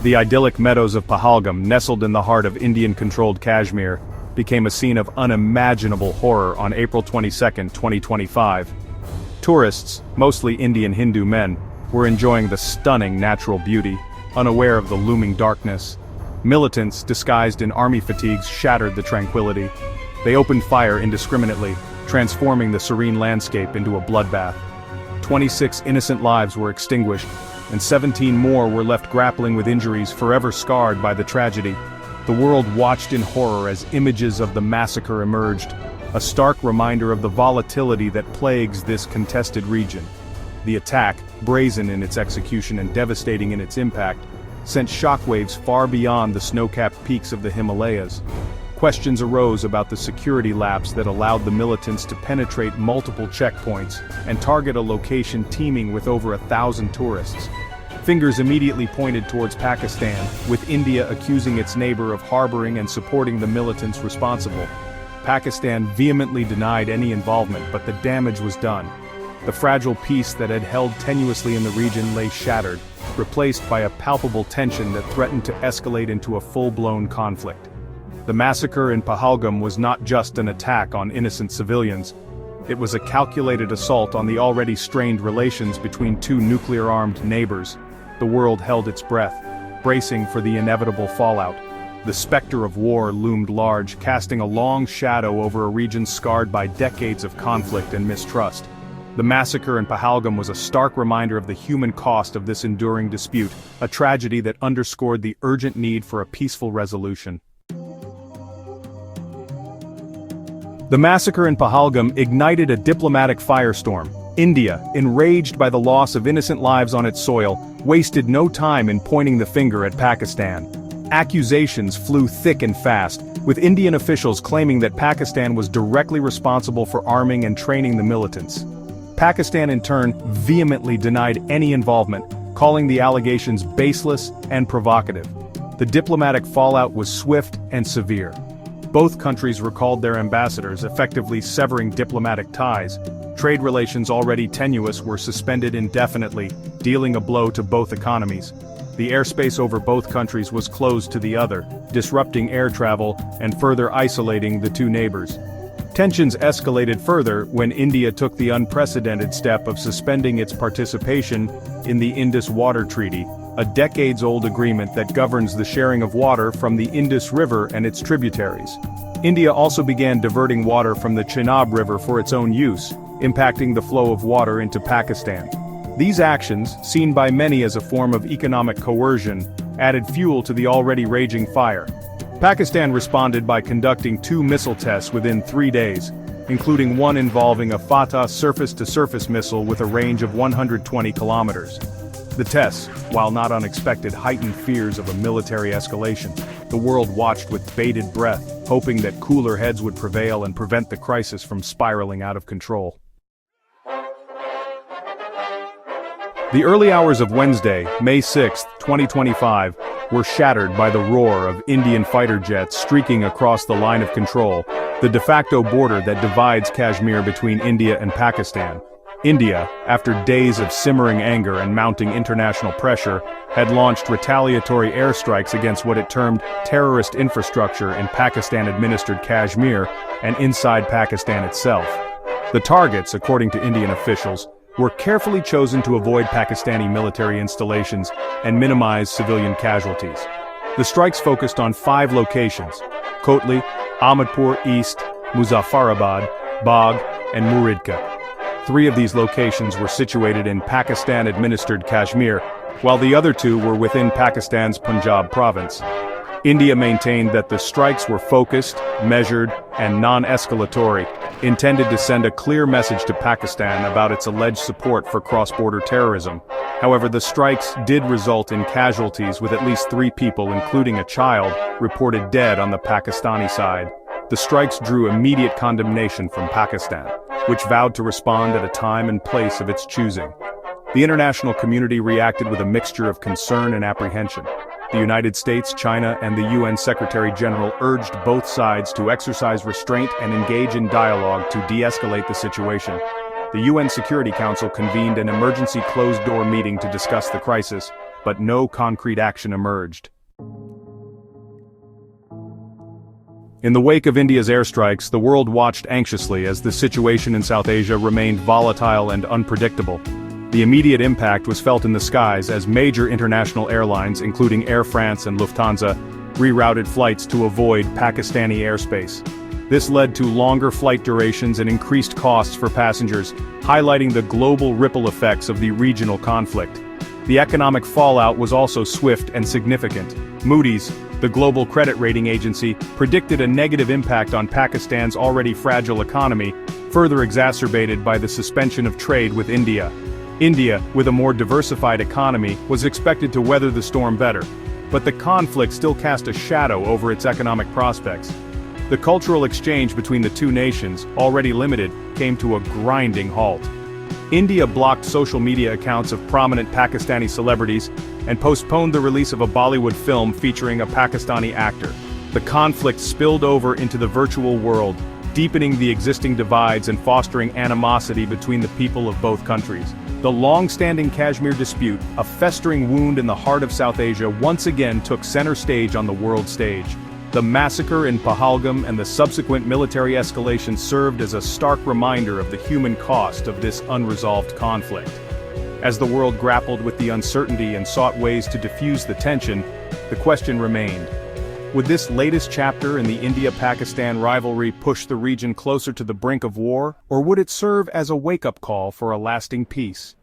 The idyllic meadows of Pahalgam, nestled in the heart of Indian-controlled Kashmir, became a scene of unimaginable horror on April 22, 2025. Tourists, mostly Indian Hindu men, were enjoying the stunning natural beauty, unaware of the looming darkness. Militants, disguised in army fatigues, shattered the tranquility. They opened fire indiscriminately, transforming the serene landscape into a bloodbath. 26 innocent lives were extinguished, and 17 more were left grappling with injuries forever scarred by the tragedy. The world watched in horror as images of the massacre emerged, a stark reminder of the volatility that plagues this contested region. The attack, brazen in its execution and devastating in its impact, sent shockwaves far beyond the snow-capped peaks of the Himalayas. Questions arose about the security lapse that allowed the militants to penetrate multiple checkpoints and target a location teeming with over 1,000 tourists. Fingers immediately pointed towards Pakistan, with India accusing its neighbor of harboring and supporting the militants responsible. Pakistan vehemently denied any involvement, but the damage was done. The fragile peace that had held tenuously in the region lay shattered, replaced by a palpable tension that threatened to escalate into a full-blown conflict. The massacre in Pahalgam was not just an attack on innocent civilians. It was a calculated assault on the already strained relations between two nuclear-armed neighbors. The world held its breath, bracing for the inevitable fallout. The specter of war loomed large, casting a long shadow over a region scarred by decades of conflict and mistrust. The massacre in Pahalgam was a stark reminder of the human cost of this enduring dispute, a tragedy that underscored the urgent need for a peaceful resolution. The massacre in Pahalgam ignited a diplomatic firestorm. India, enraged by the loss of innocent lives on its soil, wasted no time in pointing the finger at Pakistan. Accusations flew thick and fast, with Indian officials claiming that Pakistan was directly responsible for arming and training the militants. Pakistan in turn vehemently denied any involvement, calling the allegations baseless and provocative. The diplomatic fallout was swift and severe. Both countries recalled their ambassadors, effectively severing diplomatic ties. Trade relations already tenuous were suspended indefinitely, dealing a blow to both economies. The airspace over both countries was closed to the other, disrupting air travel and further isolating the two neighbors. Tensions escalated further when India took the unprecedented step of suspending its participation in the Indus Water Treaty, a decades-old agreement that governs the sharing of water from the Indus River and its tributaries. India also began diverting water from the Chenab River for its own use, impacting the flow of water into Pakistan. These actions, seen by many as a form of economic coercion, added fuel to the already raging fire. Pakistan responded by conducting 2 missile tests within 3 days, including one involving a Fatah surface-to-surface missile with a range of 120 kilometers. The tests, while not unexpected, heightened fears of a military escalation. The world watched with bated breath, hoping that cooler heads would prevail and prevent the crisis from spiraling out of control. The early hours of Wednesday, May 6, 2025, were shattered by the roar of Indian fighter jets streaking across the line of control, the de facto border that divides Kashmir between India and Pakistan. India, after days of simmering anger and mounting international pressure, had launched retaliatory airstrikes against what it termed terrorist infrastructure in Pakistan-administered Kashmir and inside Pakistan itself. The targets, according to Indian officials, were carefully chosen to avoid Pakistani military installations and minimize civilian casualties. The strikes focused on 5 locations: Kotli, Ahmadpur East, Muzaffarabad, Bagh, and Muridka. 3 of these locations were situated in Pakistan-administered Kashmir, while the other 2 were within Pakistan's Punjab province. India maintained that the strikes were focused, measured, and non-escalatory, intended to send a clear message to Pakistan about its alleged support for cross-border terrorism. However, the strikes did result in casualties, with at least 3 people, including a child, reported dead on the Pakistani side. The strikes drew immediate condemnation from Pakistan, which vowed to respond at a time and place of its choosing. The international community reacted with a mixture of concern and apprehension. The United States, China, and the UN Secretary-General urged both sides to exercise restraint and engage in dialogue to de-escalate the situation. The UN Security Council convened an emergency closed-door meeting to discuss the crisis, but no concrete action emerged. In the wake of India's airstrikes, the world watched anxiously as the situation in South Asia remained volatile and unpredictable. The immediate impact was felt in the skies as major international airlines, including Air France and Lufthansa, rerouted flights to avoid Pakistani airspace. This led to longer flight durations and increased costs for passengers, highlighting the global ripple effects of the regional conflict. The economic fallout was also swift and significant. Moody's, the global credit rating agency, predicted a negative impact on Pakistan's already fragile economy, further exacerbated by the suspension of trade with India. India, with a more diversified economy, was expected to weather the storm better, but the conflict still cast a shadow over its economic prospects. The cultural exchange between the two nations, already limited, came to a grinding halt. India blocked social media accounts of prominent Pakistani celebrities and postponed the release of a Bollywood film featuring a Pakistani actor. The conflict spilled over into the virtual world, deepening the existing divides and fostering animosity between the people of both countries. The long-standing Kashmir dispute, a festering wound in the heart of South Asia, once again took center stage on the world stage. The massacre in Pahalgam and the subsequent military escalation served as a stark reminder of the human cost of this unresolved conflict. As the world grappled with the uncertainty and sought ways to diffuse the tension, the question remained: would this latest chapter in the India-Pakistan rivalry push the region closer to the brink of war, or would it serve as a wake-up call for a lasting peace?